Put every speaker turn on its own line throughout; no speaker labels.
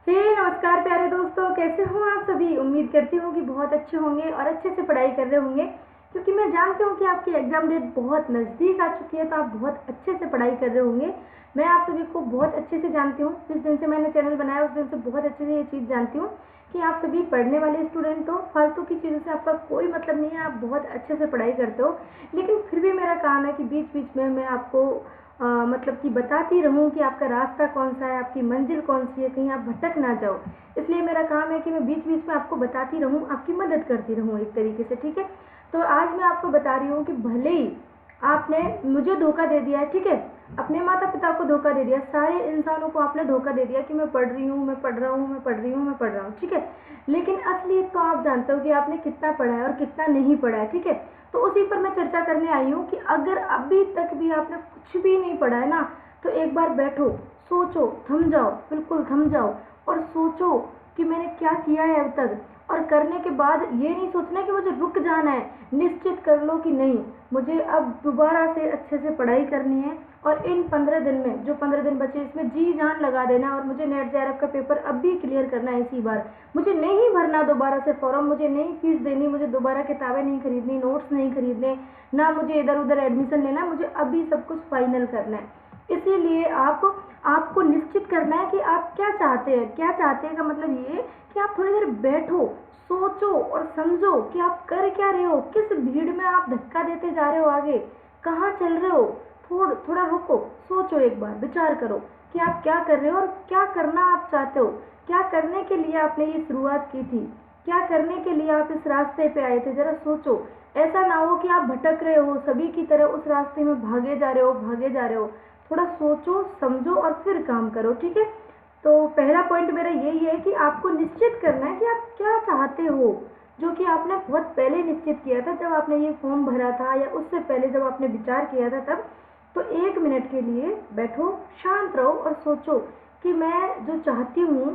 हे नमस्कार प्यारे दोस्तों, कैसे हो आप सभी। उम्मीद करती हूँ कि बहुत अच्छे होंगे और अच्छे से पढ़ाई कर रहे होंगे, क्योंकि मैं जानती हूँ कि आपकी एग्जाम डेट बहुत नज़दीक आ चुकी है, तो आप बहुत अच्छे से पढ़ाई कर रहे होंगे। मैं आप सभी को बहुत अच्छे से जानती हूँ। जिस दिन से मैंने चैनल बनाया उस दिन से बहुत अच्छे से ये चीज़ जानती हूँ कि आप सभी पढ़ने वाले स्टूडेंट हो। फालतू की चीज़ों से आपका कोई मतलब नहीं है, आप बहुत अच्छे से पढ़ाई करते हो। लेकिन फिर भी मेरा काम है कि बीच बीच में मैं आपको मतलब कि बताती रहूं कि आपका रास्ता कौन सा है, आपकी मंजिल कौन सी है, कहीं आप भटक ना जाओ। इसलिए मेरा काम है कि मैं बीच बीच में आपको बताती रहूं, आपकी मदद करती रहूं एक तरीके से, ठीक है। तो आज मैं आपको बता रही हूँ कि भले ही आपने मुझे धोखा दे दिया है, ठीक है, अपने माता पिता को धोखा दे दिया, सारे इंसानों को आपने धोखा दे दिया कि मैं पढ़ रही हूँ, मैं पढ़ रहा हूँ, मैं पढ़ रही हूँ, मैं पढ़ रहा हूँ, ठीक है। लेकिन असलियत तो आप जानते हो कि आपने कितना पढ़ा है और कितना नहीं पढ़ा है, ठीक है। तो उसी पर मैं चर्चा करने आई हूँ कि अगर अभी तक भी आपने कुछ भी नहीं पढ़ा है ना, तो एक बार बैठो, सोचो, थम जाओ, बिल्कुल थम जाओ और सोचो कि मैंने क्या किया है अब तक। और करने के बाद ये नहीं सोचना कि मुझे रुक जाना है, निश्चित कर लो कि नहीं, मुझे अब दोबारा से अच्छे से पढ़ाई करनी है। और इन 15 दिन में, जो 15 दिन बचे, इसमें जी जान लगा देना और मुझे नेट जेआरएफ का पेपर अब भी क्लियर करना है इसी बार। मुझे नहीं भरना दोबारा से फॉर्म, मुझे नहीं फीस देनी, मुझे दोबारा किताबें नहीं खरीदनी, नोट्स नहीं खरीदने, ना मुझे इधर उधर एडमिशन लेना है, मुझे अभी सब कुछ फाइनल करना है। इसीलिए आपको निश्चित करना है कि आप क्या चाहते हैं। क्या चाहते हैं का मतलब ये कि आप थोड़ी देर बैठो, सोचो और समझो कि आप कर क्या रहे हो, किस भीड़ में आप धक्का देते जा रहे हो, आगे कहाँ चल रहे हो। थोड़ा रुको, सोचो, एक बार विचार करो कि आप क्या कर रहे हो और क्या करना आप चाहते हो। क्या करने के लिए आपने ये शुरुआत की थी, क्या करने के लिए आप इस रास्ते पे आए थे, जरा सोचो। ऐसा ना हो कि आप भटक रहे हो, सभी की तरह उस रास्ते में भागे जा रहे हो, भागे जा रहे हो। थोड़ा सोचो, समझो और फिर काम करो, ठीक है। तो पहला पॉइंट मेरा यही है कि आपको निश्चित करना है कि आप क्या चाहते हो, जो कि आपने बहुत पहले निश्चित किया था जब आपने ये फॉर्म भरा था, या उससे पहले जब आपने विचार किया था तब। तो 1 मिनट के लिए बैठो, शांत रहो और सोचो कि मैं जो चाहती हूँ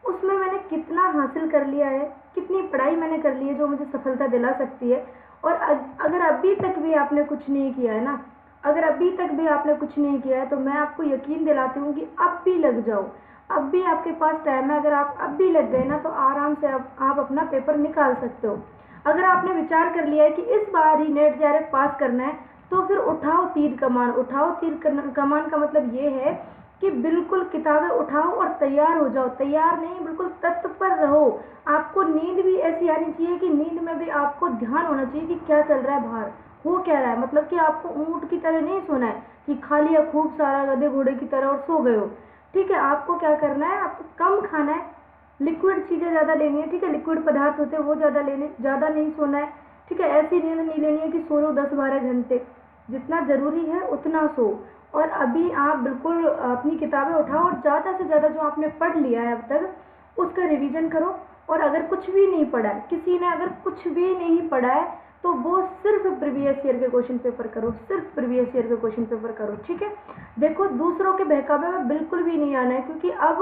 उसमें मैंने कितना हासिल कर लिया है, कितनी पढ़ाई मैंने कर ली है जो मुझे सफलता दिला सकती है। और अगर अभी तक भी आपने कुछ नहीं किया है ना, अगर अभी तक भी आपने कुछ नहीं किया है, तो मैं आपको यकीन दिलाती हूँ कि अब भी लग जाओ। अब भी आपके पास टाइम है, अगर आप अब भी लग गए ना तो आराम से आप अपना पेपर निकाल सकते हो। अगर आपने विचार कर लिया है कि इस बार ही नेट जेआरएफ पास करना है, तो फिर उठाओ तीर कमान। उठाओ तीर कमान का मतलब ये है कि बिल्कुल किताबें उठाओ और तैयार हो जाओ। तैयार नहीं, बिल्कुल तत्पर रहो। आपको नींद भी ऐसी आनी चाहिए कि नींद में भी आपको ध्यान होना चाहिए कि क्या चल रहा है बाहर, हो क्या रहा है। मतलब कि आपको ऊँट की तरह नहीं सोना है कि खा लिया खूब सारा गधे घोड़े की तरह और सो गए हो, ठीक है। आपको क्या करना है, आपको कम खाना है, लिक्विड चीज़ें ज़्यादा लेनी है, ठीक है, लिक्विड पदार्थ होते हैं वो ज़्यादा लेने, ज़्यादा नहीं सोना है, ठीक है। ऐसी नींद नहीं लेनी है कि सो लो 10-12 घंटे, जितना ज़रूरी है उतना सो। और अभी आप बिल्कुल अपनी किताबें उठाओ और ज़्यादा से ज़्यादा जो आपने पढ़ लिया है अब तक उसका रिवीजन करो। और अगर कुछ भी नहीं पढ़ा है, किसी ने अगर कुछ भी नहीं पढ़ा है, तो वो सिर्फ प्रीवियस ईयर के क्वेश्चन पेपर करो, सिर्फ प्रीवियस ईयर के क्वेश्चन पेपर करो, ठीक है। देखो, दूसरों के बहकावे में बिल्कुल भी नहीं आना है, क्योंकि अब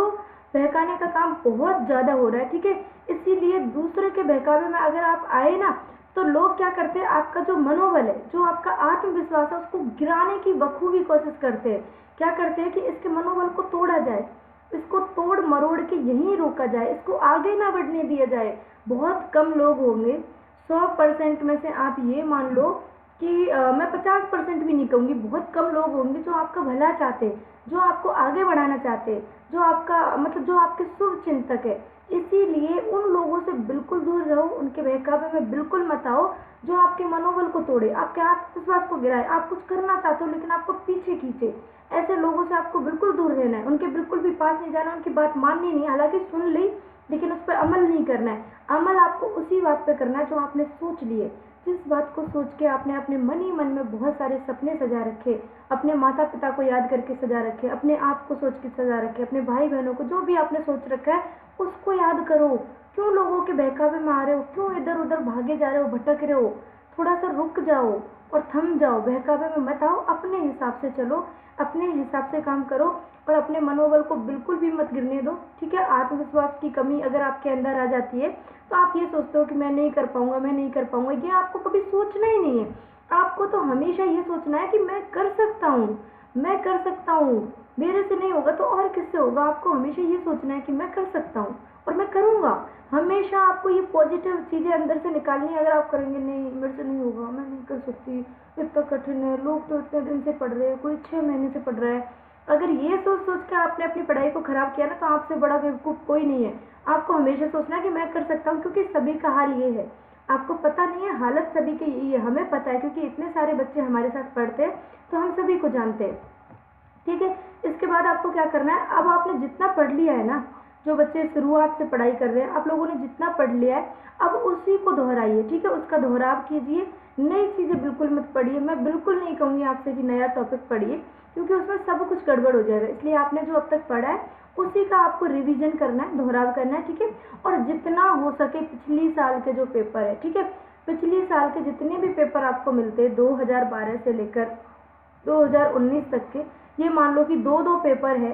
बहकाने का काम बहुत ज़्यादा हो रहा है, ठीक है। इसीलिए दूसरे के बहकावे में अगर आप आए ना, तो लोग क्या करते हैं, आपका जो मनोबल है, जो आपका आत्मविश्वास है, उसको गिराने की बखूबी कोशिश करते हैं। क्या करते हैं कि इसके मनोबल को तोड़ा जाए, इसको तोड़ मरोड़ के यहीं रोका जाए, इसको आगे ना बढ़ने दिया जाए। बहुत कम लोग होंगे, 100% में से आप ये मान लो कि मैं 50% भी नहीं कहूँगी, बहुत कम लोग होंगे जो आपका भला चाहते, जो आपको आगे बढ़ाना चाहते, जो आपका मतलब जो आपके शुभ चिंतक है। इसीलिए उन लोगों से बिल्कुल दूर रहो, उनके बहकावे में बिल्कुल मत आओ जो आपके मनोबल को तोड़े, आपके आत्मविश्वास को गिराए। आप कुछ करना चाहते हो लेकिन आपको पीछे खींचे, ऐसे लोगों से आपको बिल्कुल दूर रहना है, उनके बिल्कुल भी पास नहीं जाना, उनकी बात माननी नहीं। हालांकि सुन ली लेकिन उस पर अमल नहीं करना है। अमल आपको उसी बात पर करना है जो आपने सोच लिए, जिस बात को सोच के आपने अपने मन ही मन में बहुत सारे सपने सजा रखे, अपने माता पिता को याद करके सजा रखे, अपने आप को सोच के सजा रखे, अपने भाई बहनों को, जो भी आपने सोच रखा है उसको याद करो। क्यों लोगों के बहकावे में आ रहे हो, क्यों इधर उधर भागे जा रहे हो, भटक रहे हो। थोड़ा सा रुक जाओ और थम जाओ, बहकावे में मत आओ, अपने हिसाब से चलो, अपने हिसाब से काम करो और अपने मनोबल को बिल्कुल भी मत गिरने दो, ठीक है। आत्मविश्वास की कमी अगर आपके अंदर आ जाती है तो आप ये सोचते हो कि मैं नहीं कर पाऊंगा, मैं नहीं कर पाऊंगा, ये आपको कभी सोचना ही नहीं है। आपको तो हमेशा ये सोचना है कि मैं कर सकता हूँ, मैं कर सकता हूँ, मेरे से नहीं होगा तो और किससे होगा। आपको हमेशा ये सोचना है कि मैं कर सकता हूँ और मैं करूँगा। हमेशा आपको ये पॉजिटिव चीज़ें अंदर से निकालनी है। अगर आप करेंगे नहीं मेरे से नहीं होगा, मैं नहीं कर सकती, इतना कठिन है, लोग तो इतने दिन से पढ़ रहे हैं, कोई 6 महीने से पढ़ रहा है, अगर ये सोच सोच के आपने अपनी पढ़ाई को ख़राब किया ना तो आपसे बड़ा बेवकूफ़ कोई नहीं है। आपको हमेशा सोचना है कि मैं कर सकता हूँ, क्योंकि सभी का हाल ये है। आपको पता नहीं है, हालत सभी की यही है। हमें पता है क्योंकि इतने सारे बच्चे हमारे साथ पढ़ते हैं, तो हम सभी को जानते हैं। ठीक है, इसके बाद आपको क्या करना है, अब आपने जितना पढ़ लिया है ना, जो बच्चे शुरुआत से पढ़ाई कर रहे हैं, आप लोगों ने जितना पढ़ लिया है अब उसी को दोहराइए। ठीक है, उसका दोहराव कीजिए, नई चीज़ें बिल्कुल मत पढ़िए। मैं बिल्कुल नहीं कहूँगी आपसे कि नया टॉपिक पढ़िए, क्योंकि उसमें सब कुछ गड़बड़ हो जाएगा। इसलिए आपने जो अब तक पढ़ा है उसी का आपको रिवीजन करना है, दोहराव करना है। ठीक है, और जितना हो सके पिछली साल के जो पेपर है, ठीक है, पिछली साल के जितने भी पेपर आपको मिलते हैं 2012 से लेकर 2019 तक के, ये मान लो कि दो दो पेपर है,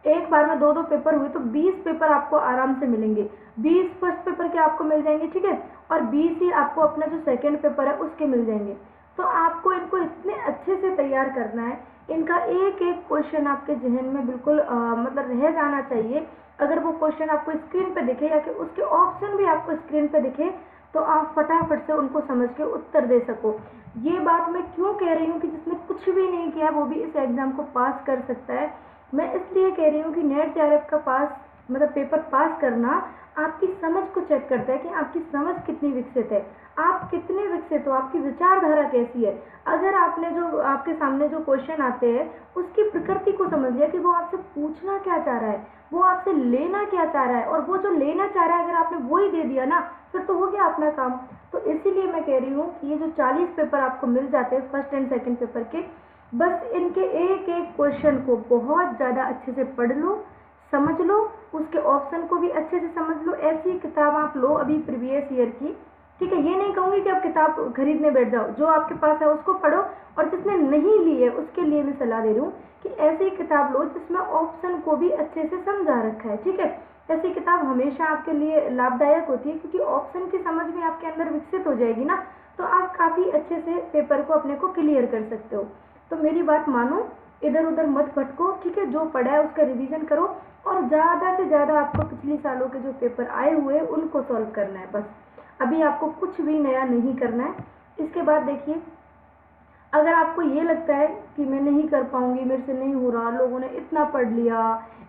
एक बार में दो दो पेपर हुए तो 20 पेपर आपको आराम से मिलेंगे। 20 फर्स्ट पेपर के आपको मिल जाएंगे, ठीक है, और 20 ही आपको अपना जो सेकंड पेपर है उसके मिल जाएंगे। तो आपको इनको इतने अच्छे से तैयार करना है, इनका एक एक क्वेश्चन आपके जहन में बिल्कुल मतलब रह जाना चाहिए। अगर वो क्वेश्चन आपको स्क्रीन पे दिखे या कि उसके ऑप्शन भी आपको स्क्रीन पे दिखे तो आप फटाफट से उनको समझ के उत्तर दे सको। ये बात मैं क्यों कह रही हूँ कि जिसने कुछ भी नहीं किया वो भी इस एग्ज़ाम को पास कर सकता है। मैं इसलिए कह रही हूँ कि नेट जेआरएफ का पास मतलब पेपर पास करना आपकी समझ को चेक करता है कि आपकी समझ कितनी विकसित है, आप कितने विकसित हो, आपकी विचारधारा कैसी है। अगर आपने जो आपके सामने जो क्वेश्चन आते हैं उसकी प्रकृति को समझ लिया कि वो आपसे पूछना क्या चाह रहा है, वो आपसे लेना क्या चाह रहा है, और वो जो लेना चाह रहा है अगर आपने वो ही दे दिया ना फिर तो हो गया अपना काम। तो इसीलिए मैं कह रही हूँ कि ये जो 40 पेपर आपको मिल जाते हैं फर्स्ट एंड सेकंड पेपर के, बस इनके एक एक क्वेश्चन को बहुत ज़्यादा अच्छे से पढ़ लो, समझ लो, उसके ऑप्शन को भी अच्छे से समझ लो। ऐसी किताब आप लो अभी प्रीवियस ईयर की। ठीक है, ये नहीं कहूँगी कि आप किताब खरीदने बैठ जाओ, जो आपके पास है उसको पढ़ो, और जिसने नहीं ली है उसके लिए मैं सलाह दे रही हूँ कि ऐसी किताब लो जिसमें ऑप्शन को भी अच्छे से समझा रखा है। ठीक है, ऐसी किताब हमेशा आपके लिए लाभदायक होती है, क्योंकि ऑप्शन की समझ भी आपके अंदर विकसित हो जाएगी ना, तो आप काफ़ी अच्छे से पेपर को अपने को क्लियर कर सकते हो। तो मेरी बात मानो, इधर उधर मत भटको। ठीक है, जो पढ़ा है उसका रिवीजन करो, और ज़्यादा से ज़्यादा आपको पिछले सालों के जो पेपर आए हुए हैं उनको सॉल्व करना है बस। अभी आपको कुछ भी नया नहीं करना है। इसके बाद देखिए, अगर आपको ये लगता है कि मैं नहीं कर पाऊंगी, मेरे से नहीं हो रहा, लोगों ने इतना पढ़ लिया,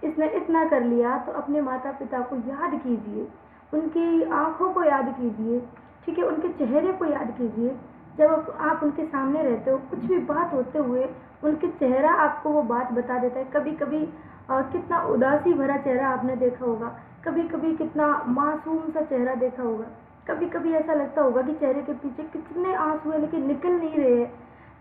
इसने इतना कर लिया, तो अपने माता पिता को याद कीजिए, उनकी आंखों को याद कीजिए। ठीक है, उनके चेहरे को याद कीजिए। जब आप उनके सामने रहते हो, कुछ भी बात होते हुए उनके चेहरा आपको वो बात बता देता है। कभी कभी कितना उदासी भरा चेहरा आपने देखा होगा, कभी कभी कितना मासूम सा चेहरा देखा होगा, कभी कभी ऐसा लगता होगा कि चेहरे के पीछे कितने आंसू है लेकिन निकल नहीं रहे हैं।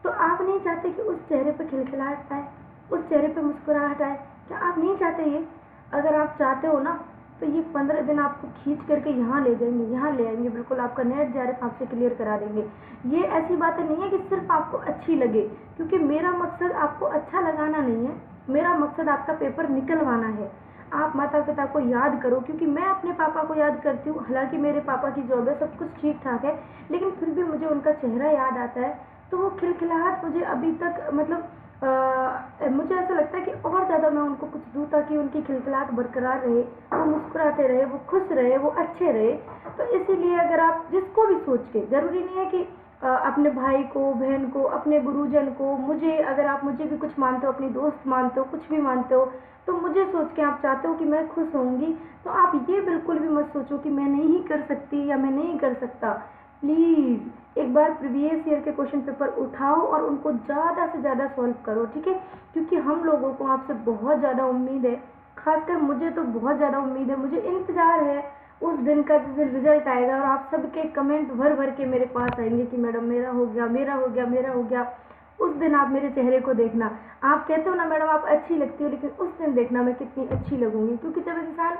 तो आप नहीं चाहते कि उस चेहरे पे खिलखिलाहट आए, उस चेहरे पे मुस्कुराहट आए? क्या आप नहीं चाहते ये? अगर आप चाहते हो ना तो ये 15 दिन आपको खींच करके यहाँ ले जाएंगे, यहाँ ले आएंगे, बिल्कुल आपका नेट जेआरएफ आपसे क्लियर करा देंगे। ये ऐसी बातें नहीं है कि सिर्फ आपको अच्छी लगे, क्योंकि मेरा मकसद आपको अच्छा लगाना नहीं है, मेरा मकसद आपका पेपर निकलवाना है। आप माता पिता को याद करो, क्योंकि मैं अपने पापा को याद करती हूँ। हालांकि मेरे पापा की जॉब है, सब कुछ ठीक ठाक है, लेकिन फिर भी मुझे उनका चेहरा याद आता है। तो वो खिलखिलाहट मुझे अभी तक मतलब मुझे ऐसा लगता है कि और ज़्यादा मैं उनको कुछ दूँ ताकि उनकी खिलखिलाहट बरकरार रहे, वो मुस्कुराते रहे, वो खुश रहे, वो अच्छे रहे। तो इसीलिए अगर आप जिसको भी सोच के, ज़रूरी नहीं है कि अपने भाई को, बहन को, अपने गुरुजन को, मुझे, अगर आप मुझे भी कुछ मानते हो, अपनी दोस्त मानते हो, कुछ भी मानते हो, तो मुझे सोच के आप चाहते हो कि मैं खुश होंगी, तो आप ये बिल्कुल भी मत सोचो कि मैं नहीं कर सकती या मैं नहीं कर सकता। प्लीज़ एक बार प्रीवियस ईयर के क्वेश्चन पेपर उठाओ और उनको ज़्यादा से ज़्यादा सॉल्व करो। ठीक है, क्योंकि हम लोगों को आपसे बहुत ज़्यादा उम्मीद है, खासकर मुझे तो बहुत ज़्यादा उम्मीद है। मुझे इंतज़ार है उस दिन का जिस दिन रिजल्ट आएगा और आप सबके कमेंट भर भर के मेरे पास आएंगे कि मैडम मेरा हो गया, मेरा हो गया, मेरा हो गया। उस दिन आप मेरे चेहरे को देखना। आप कहते हो ना मैडम आप अच्छी लगती हो, लेकिन उस दिन देखना मैं कितनी अच्छी लगूंगी। क्योंकि जब इंसान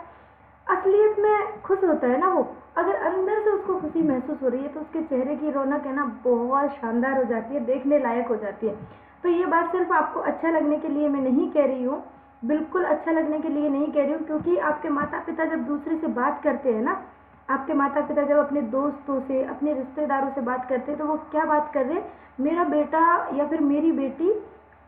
असलियत में खुश होता है ना, वो अगर अंदर से उसको खुशी महसूस हो रही है तो उसके चेहरे की रौनक है ना बहुत शानदार हो जाती है, देखने लायक हो जाती है। तो ये बात सिर्फ आपको अच्छा लगने के लिए मैं नहीं कह रही हूँ, बिल्कुल अच्छा लगने के लिए नहीं कह रही हूँ। क्योंकि आपके माता पिता जब दूसरे से बात करते हैं ना, आपके माता पिता जब अपने दोस्तों से, अपने रिश्तेदारों से बात करते हैं, तो वो क्या बात कर रहे हैं, मेरा बेटा या फिर मेरी बेटी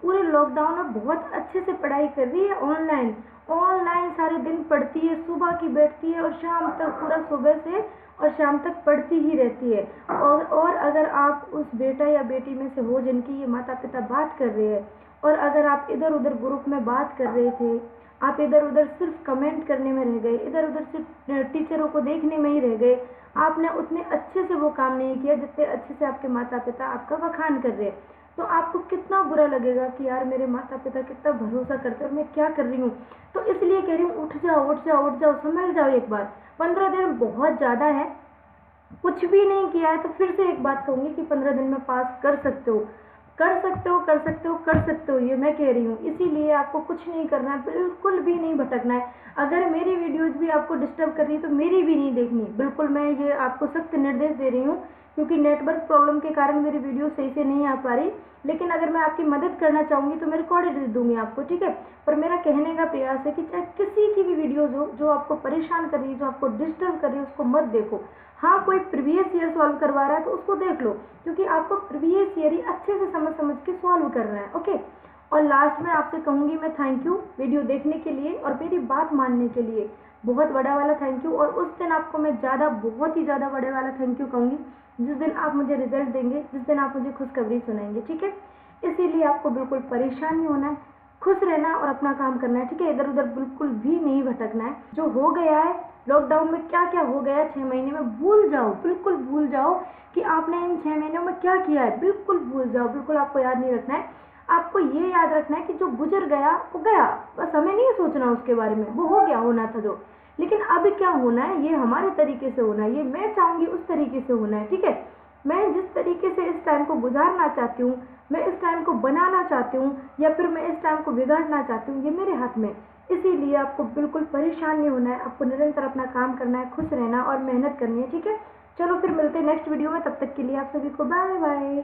पूरे लॉकडाउन में बहुत अच्छे से पढ़ाई कर रही है, ऑनलाइन ऑनलाइन सारे दिन पढ़ती है, सुबह की बैठती है और शाम तक, पूरा सुबह से और शाम तक पढ़ती ही रहती है। और अगर आप उस बेटा या बेटी में से हो जिनकी ये माता पिता बात कर रहे हैं, और अगर आप इधर उधर ग्रुप में बात कर रहे थे, आप इधर उधर सिर्फ कमेंट करने में रह गए, इधर उधर सिर्फ टीचरों को देखने में ही रह गए, आपने उतने अच्छे से वो काम नहीं किया जितने अच्छे से आपके माता पिता आपका बखान कर रहे हैं, तो आपको कितना बुरा लगेगा कि यार मेरे माता पिता कितना भरोसा करते हैं और मैं क्या कर रही हूँ। तो इसलिए कह रही हूँ, उठ जाओ उठ जाओ उठ जाओ, समझ जाओ एक बार। 15 दिन बहुत ज़्यादा है, कुछ भी नहीं किया है तो फिर से एक बात कहूँगी कि 15 दिन में पास कर सकते हो, कर सकते हो, कर सकते हो, कर सकते हो, ये मैं कह रही हूँ। इसीलिए आपको कुछ नहीं करना है, बिल्कुल भी नहीं भटकना है। अगर मेरी वीडियोज़ भी आपको डिस्टर्ब कर रही है तो मेरी भी नहीं देखनी, बिल्कुल मैं ये आपको सख्त निर्देश दे रही हूँ, क्योंकि नेटवर्क प्रॉब्लम के कारण मेरी वीडियो सही से नहीं आ पा रही। लेकिन अगर मैं आपकी मदद करना चाहूँगी तो मैं रिकॉर्डेड दे दूँगी आपको, ठीक है। पर मेरा कहने का प्रयास है कि चाहे किसी की भी वीडियोज़ हो जो आपको परेशान कर रही है, जो आपको डिस्टर्ब कर रही है, उसको मत देखो। हाँ, कोई प्रीवियस ईयर सॉल्व करवा रहा है तो उसको देख लो, क्योंकि आपको प्रीवियस ईयर ही अच्छे से समझ समझ के सॉल्व करना है, ओके। और लास्ट में आपसे कहूँगी मैं, थैंक यू वीडियो देखने के लिए और मेरी बात मानने के लिए, बहुत बड़ा वाला थैंक यू। और उस दिन आपको मैं बहुत ही ज़्यादा बड़े वाला थैंक यू कहूँगी जिस दिन आप मुझे रिजल्ट देंगे, जिस दिन आप मुझे खुशखबरी सुनाएंगे, ठीक है। इसीलिए आपको बिल्कुल परेशान नहीं होना है, खुश रहना और अपना काम करना है, ठीक है। इधर उधर बिल्कुल भी नहीं भटकना है। जो हो गया है लॉकडाउन में, क्या क्या हो गया है 6 महीने में, भूल जाओ, बिल्कुल भूल जाओ कि आपने इन 6 महीनों में क्या किया है, बिल्कुल भूल जाओ, बिल्कुल आपको याद नहीं रखना है। आपको ये याद रखना है कि जो गुजर गया वो गया, बस हमें नहीं सोचना उसके बारे में, वो हो गया, होना था जो। लेकिन अब क्या होना है, ये हमारे तरीके से होना है, ये मैं चाहूँगी उस तरीके से होना है, ठीक है। मैं जिस तरीके से इस टाइम को गुजारना चाहती हूँ, मैं इस टाइम को बनाना चाहती हूँ, या फिर मैं इस टाइम को बिगाड़ना चाहती हूँ, ये मेरे हाथ में। इसीलिए आपको बिल्कुल परेशान नहीं होना है, आपको निरंतर अपना काम करना है, खुश रहना और मेहनत करनी है, ठीक है। चलो फिर मिलते हैं नेक्स्ट वीडियो में, तब तक के लिए आप सभी को बाय बाय।